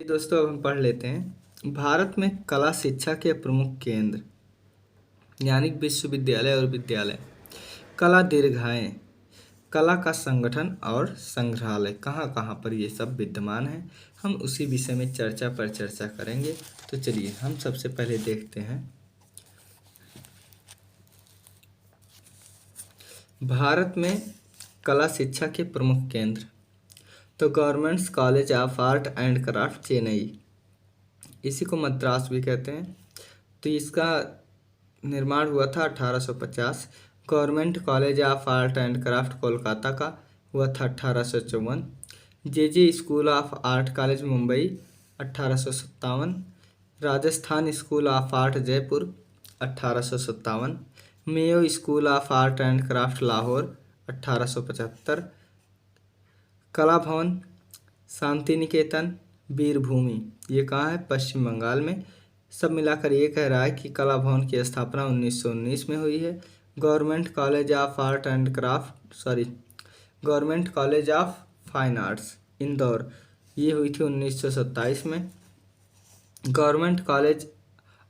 दोस्तों अब हम पढ़ लेते हैं। भारत में कला शिक्षा के प्रमुख केंद्र यानी विश्वविद्यालय और विद्यालय। कला दीर्घाएं, कला का संगठन और संग्रहालय कहाँ कहाँ पर ये सब विद्यमान है, हम उसी विषय में चर्चा पर चर्चा करेंगे। तो चलिए हम सबसे पहले देखते हैं भारत में कला शिक्षा के प्रमुख केंद्र। तो governments college of art and craft Chennai, इसी को मद्रास भी कहते हैं। तो इसका निर्माण हुआ था 1850। Government college of art and craft Kolkata का हुआ था 1854। J school of art college Mumbai 1857। Rajasthan school of art Jaipur 1857। Mayo school of art and craft Lahore 1875। Kala भवन शांति निकेतन वीरभूमि, ये कहाँ है? पश्चिम बंगाल में। सब मिलाकर ये कह रहा है कि कला भवन की स्थापना 1919 में हुई है। Government college of art and government college of fine arts Indore, ये हुई थी 1927 में। Government college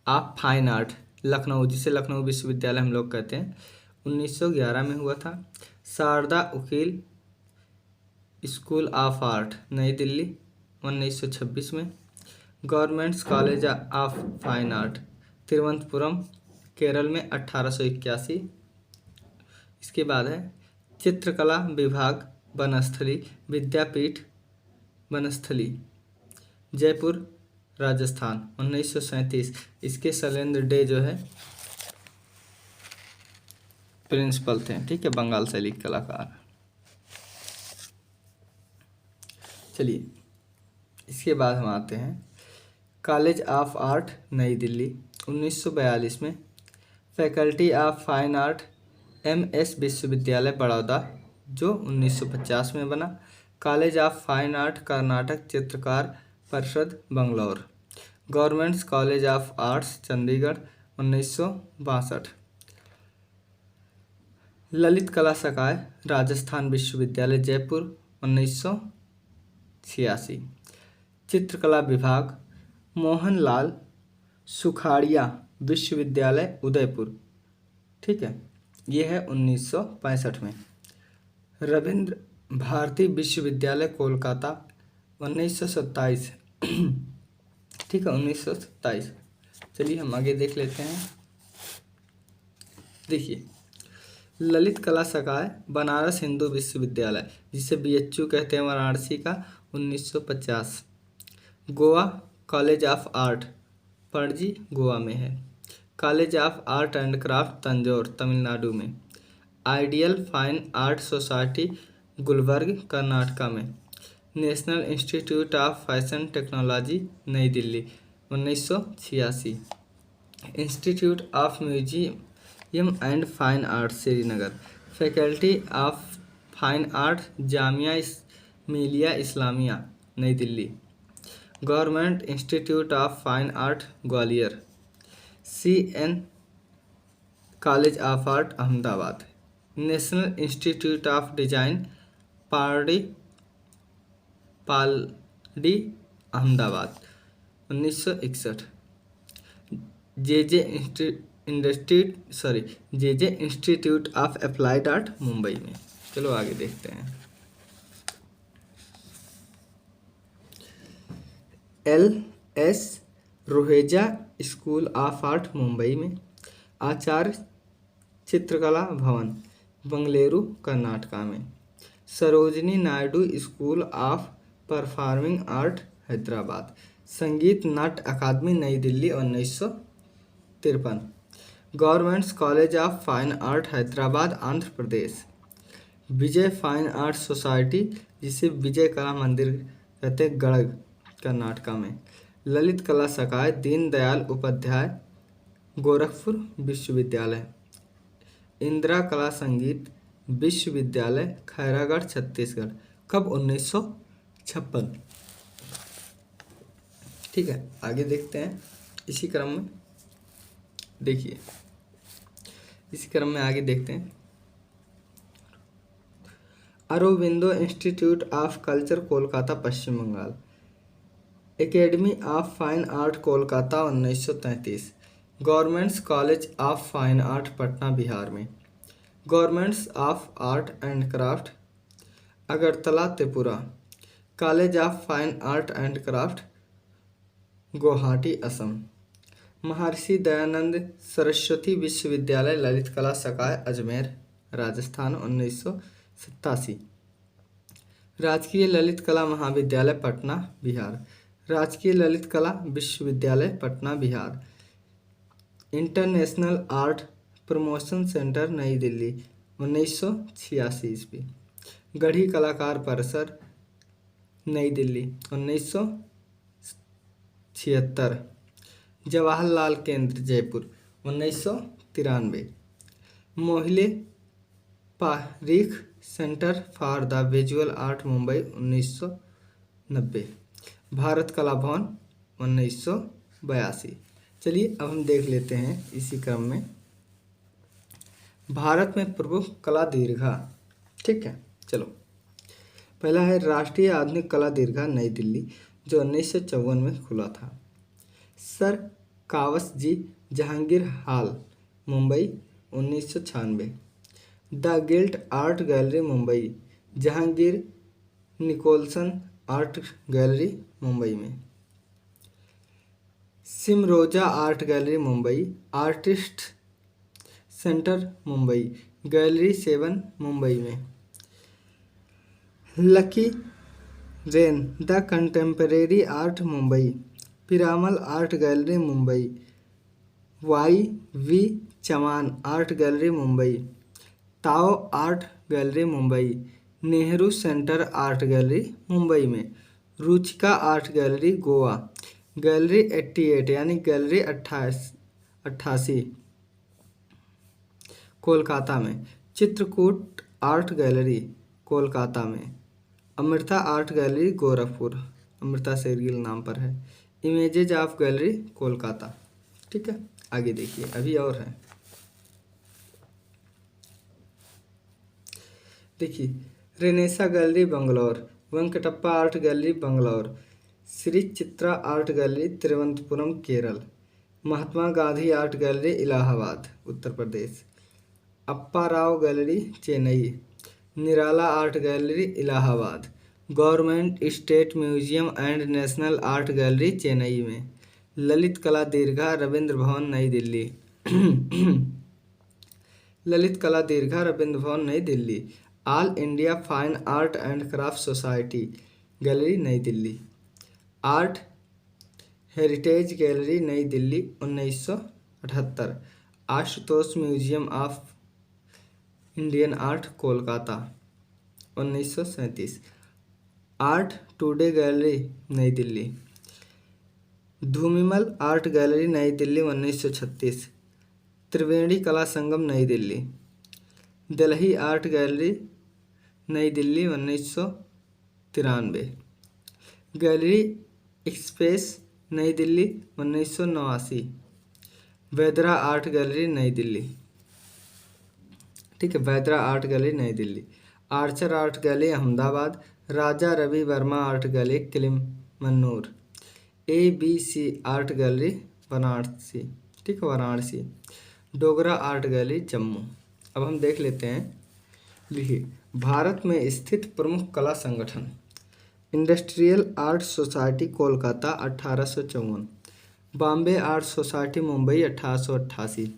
of fine art Lucknow, जिसे लखनऊ विश्वविद्यालय हम लोग कहते हैं, 1911 में हुआ था। शारदा उकील स्कूल ऑफ आर्ट नई दिल्ली 1926 में। Governments college of fine art Thiruvananthapuram Kerala में 1881। इसके बाद है चित्रकला विभाग बनस्थली विद्यापीठ बनस्थली जयपुर राजस्थान 1937। इसके शैलेंद्र डे जो है प्रिंसिपल थे, ठीक है, बंगाल शैली कलाकार। चलिए इसके बाद हम आते हैं कॉलेज ऑफ आर्ट नई दिल्ली 1942 में। Faculty of fine art MS विश्वविद्यालय बड़ौदा जो 1950 में बना। College of fine art Karnataka चित्रकार परिषद Bangalore. Governments college of arts Chandigarh 1962। Lalit कला सकाय राजस्थान विश्वविद्यालय जयपुर 1986। चित्रकला विभाग मोहनलाल सुखाड़िया विश्वविद्यालय उदयपुर, ठीक है, ये है 1965 में। रविंद्र भारती विश्वविद्यालय कोलकाता 1927, ठीक है, 1927। चलिए हम आगे देख लेते हैं। देखिए ललित कला सकाय बनारस हिंदू विश्वविद्यालय, जिसे BHU कहते हैं, वाराणसी का 1950। Goa college of art Panaji Goa में है। College of art and craft Tanjore Tamil Nadu में। Ideal fine art society Gulbarga Karnataka में। National institute of fashion technology नई Delhi 1986। Institute of museum and fine art Srinagar. Faculty of fine art Jamia Millia Islamia नई Delhi. Government institute of fine art Gwalior. CN college of art Ahmedabad. National institute of design Paldi Ahmedabad 1961। J institute of applied art Mumbai में। चलो आगे देखते हैं। LS Raheja school of art Mumbai में। आचार्य चित्रकला भवन बंगलुरु कर्नाटका में। Sarojini Naidu school of performing art Hyderabad. Sangeet Natya Akademi नई Delhi 1953। Governments college of fine art Hyderabad Andhra Pradesh. Vijay fine art society, जिसे विजय कला मंदिर कहते हैं, गढ़ कर्नाटका में। ललित कला सकाय दीनदयाल उपाध्याय गोरखपुर विश्वविद्यालय। इंदिरा कला संगीत विश्वविद्यालय खैरागढ़ छत्तीसगढ़। कब? 1956, ठीक है। आगे देखते हैं इसी क्रम में। देखिए इसी क्रम में आगे देखते हैं। Aurobindo institute of culture Kolkata Paschim Bengal. Academy of fine art Kolkata 1933। Governments college of fine art Patna Bihar में। Governments of art and craft Agartala Tripura. College of fine art and craft Guwahati Assam. Maharshi Dayanand Saraswati विश्वविद्यालय ललित कला सकाय अजमेर राजस्थान 1987। राजकीय ललित कला महाविद्यालय पटना बिहार। राजकीय ललित कला विश्वविद्यालय Patna Bihar. International art promotion centre नई दिल्ली 1986 ईस्वी। गढ़ी कलाकार परिसर नई दिल्ली 1976। जवाहरलाल केंद्र Jaipur 1993। Mohile Parikh centre for the visual art Mumbai 1990। Bharat कला भवन 1982। चलिए अब हम देख लेते हैं इसी क्रम में भारत में प्रमुख कला दीर्घा। ठीक है, चलो पहला है राष्ट्रीय आधुनिक कला दीर्घा नई दिल्ली, जो 1954 में खुला था। Sir Cowas ji Jehangir hall Mumbai 1996। The guild art gallery Mumbai Jehangir Nicholson art gallery Mumbai में। Simroza art gallery Mumbai artist centre Mumbai gallery 7 Mumbai में। Lakeeren the contemporary art Mumbai Piramal art gallery Mumbai. Y V Chaman art gallery Mumbai. Tao art gallery Mumbai. Nehru centre art gallery Mumbai में। Ruchika art gallery Goa gallery 88 यानी gallery 88 Kolkata में। Chitrakoot art gallery Kolkata में। Amrita art gallery Gorakhpur, Amrita Shergill नाम पर है। Images of gallery Kolkata. ठीक है, आगे देखिए अभी और है। देखिए Renaissance gallery Bangalore, Venkatappa art gallery Bangalore, Shri Chitra art gallery Thiruvananthapuram Kerala, Mahatma Gandhi art gallery Allahabad Uttar Pradesh, Appa Rao gallery Chennai, Nirala art gallery Allahabad, government state museum and national art gallery Chennai में। ललित कला दीर्घा रविंद्र भवन नई दिल्ली ललित कला दीर्घा रविंद्र भवन नई Delhi. All India fine art and craft society gallery नई दिल्ली। आर्ट हेरिटेज गैलरी नई Delhi 1978। Ashutosh museum of Indian art Kolkata 1937। Art today gallery नई दिल्ली। धूमिमल आर्ट गैलरी नई दिल्ली 1936। त्रिवेणी कला संगम नई दिल्ली। दिल्ली आर्ट गैलरी नई दिल्ली 1993। गैलरी एक्सप्रेस नई दिल्ली 1989। वैदरा आर्ट गैलरी नई दिल्ली। ठीक है, वैदरा आर्ट गैलरी नई Delhi. Archer art gallery Ahmedabad. Raja Ravi Varma art gallery Kilimanoor. ABC art gallery Varanasi. ठीक है, वाराणसी। Dogra art gallery Jammu. अब हम देख लेते हैं, लिखिए भारत में स्थित प्रमुख कला संगठन। Industrial art society Kolkata 1854। Bombay art society Mumbai 1888।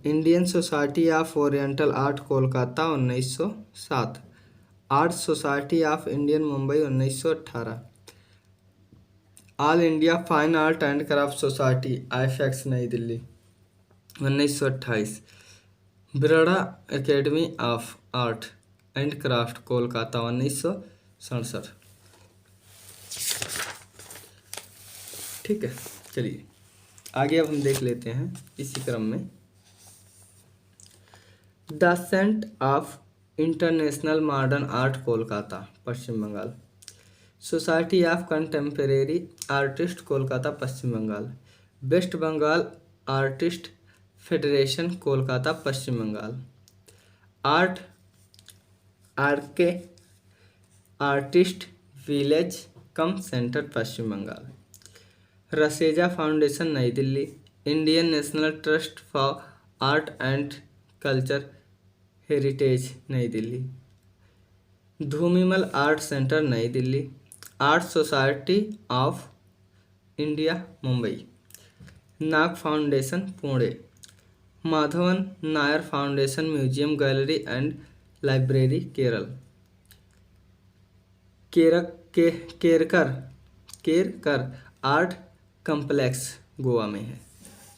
Indian society of oriental art Kolkata 1907। Art society of Indian Mumbai 1918। All India fine art and craft society IFX नई Delhi 1928। Birla academy of art and craft Kolkata 1967। ठीक है, चलिए आगे अब हम देख लेते हैं इसी क्रम में। The centre of international modern art Kolkata Paschim Bengal. Society of contemporary artist Kolkata Paschim Bengal. West Bengal artist federation Kolkata Paschim Bengal. Art RK artist village cum centre Paschim Bengal. Raseja foundation नई Delhi, Indian national trust for art and culture heritage नई दिल्ली, धूमिमल आर्ट सेंटर नई Delhi, art society of India Mumbai, Nag foundation Pune, Madhavan Nair foundation museum gallery and library Kerala, Kerkar art complex Goa में है।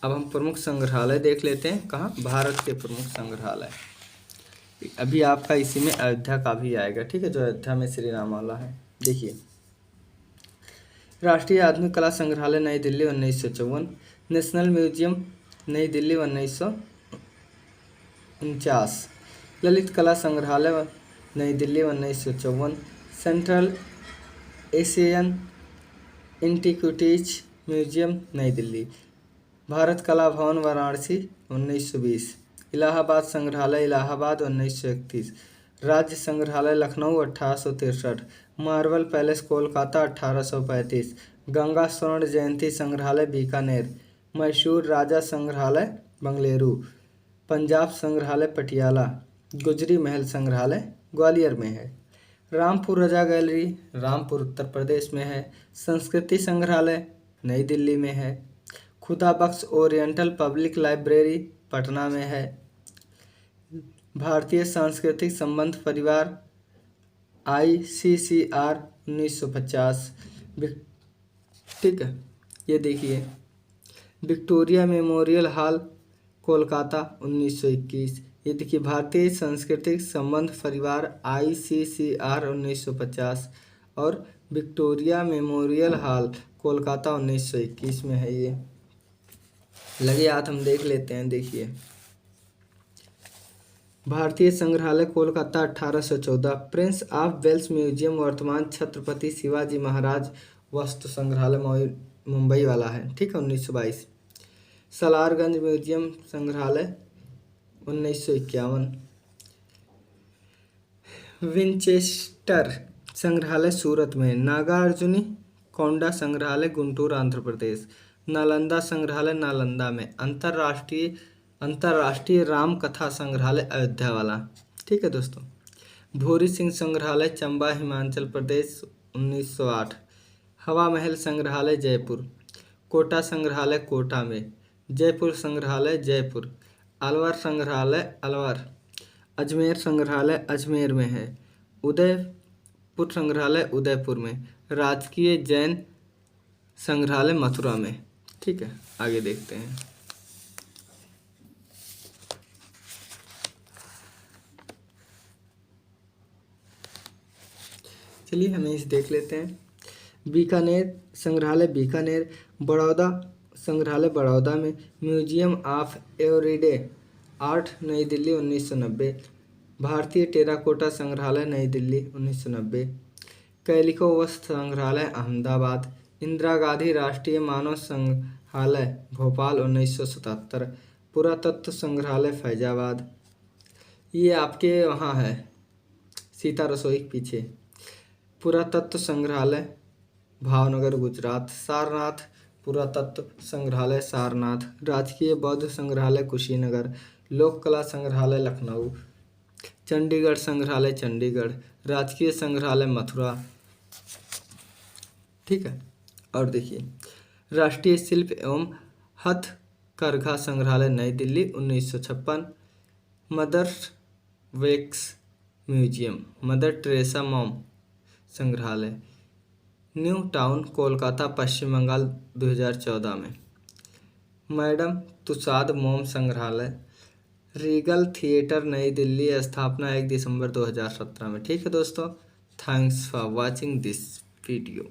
अब हम प्रमुख संग्रहालय देख लेते हैं। कहाँ? भारत के प्रमुख संग्रहालय। अभी आपका इसी में अयोध्या का भी आएगा, ठीक है, जो अयोध्या में श्री राम वाला है। देखिए, राष्ट्रीय आधुनिक कला संग्रहालय नई दिल्ली 1954, नेशनल म्यूजियम नई दिल्ली 1949, ललित कला संग्रहालय नई Delhi 1954, central Asian antiquities museum नई दिल्ली, भारत कला भवन वाराणसी 1920, इलाहाबाद संग्रहालय इलाहाबाद 1931, राज्य संग्रहालय लखनऊ 1863, मार्बल पैलेस कोलकाता 1835, गंगा स्वर्ण जयंती संग्रहालय बीकानेर, मैसूर राजा संग्रहालय बंगलुरु, पंजाब संग्रहालय पटियाला, गुजरी महल संग्रहालय ग्वालियर में है, रामपुर रजा गैलरी रामपुर उत्तर प्रदेश में है, संस्कृति संग्रहालय नई दिल्ली में है, खुदा बख्श ओरिएंटल पब्लिक लाइब्रेरी पटना में है, भारतीय सांस्कृतिक संबंध परिवार ICCR 1950, ठीक है। ये देखिए, विक्टोरिया मेमोरियल हॉल कोलकाता 1921। ये देखिए, भारतीय सांस्कृतिक संबंध परिवार ICCR 1950 और विक्टोरिया मेमोरियल हॉल कोलकाता 1921 में है। ये लगे हाथ हम देख लेते हैं। देखिए, भारतीय संग्रहालय Kolkata 1814, prince of Wales museum वर्तमान छत्रपति शिवाजी महाराज वस्तु संग्रहालय मुंबई वाला है, ठीक है, 1922, सलारगंज म्यूजियम संग्रहालय 1951, विंचेस्टर संग्रहालय सूरत में, नागार्जुनी कोंडा संग्रहालय गुंटूर आंध्र प्रदेश, नालंदा संग्रहालय नालंदा में, अंतर्राष्ट्रीय राम कथा संग्रहालय अयोध्या वाला, ठीक है दोस्तों, भूरी सिंह संग्रहालय चंबा हिमाचल प्रदेश 1908, हवा महल संग्रहालय जयपुर, कोटा संग्रहालय कोटा में, जयपुर संग्रहालय जयपुर, अलवर संग्रहालय अलवर, अजमेर संग्रहालय अजमेर में है, उदयपुर संग्रहालय उदयपुर में, राजकीय जैन संग्रहालय मथुरा में, ठीक है। आगे देखते हैं। चलिए हमें इसे देख लेते हैं। बीकानेर संग्रहालय बीकानेर, बड़ौदा संग्रहालय बड़ौदा में, म्यूजियम ऑफ एवरीडे आर्ट नई दिल्ली 1990, भारतीय टेराकोटा संग्रहालय नई दिल्ली 1990, कैलिको वस्त्र संग्रहालय अहमदाबाद, इंदिरा गांधी राष्ट्रीय मानव संग्रहालय भोपाल 1977, पुरातत्व संग्रहालय फैजाबाद, ये आपके वहाँ है सीता रसोई के पीछे, पुरातत्व संग्रहालय भावनगर गुजरात, सारनाथ पुरातत्व संग्रहालय सारनाथ, राजकीय बौद्ध संग्रहालय कुशीनगर, लोक कला संग्रहालय लखनऊ, चंडीगढ़ संग्रहालय चंडीगढ़, राजकीय संग्रहालय मथुरा, ठीक है। और देखिए, राष्ट्रीय शिल्प एवं हथकरघा संग्रहालय नई Delhi 1956, Mother wax museum Mother Teresa mom संग्रहालय न्यू टाउन कोलकाता पश्चिम बंगाल 2014 में, मैडम तुसाद मोम संग्रहालय रीगल थिएटर नई दिल्ली, स्थापना 1 दिसंबर 2017 में, ठीक है दोस्तों। Thanks for watching this video.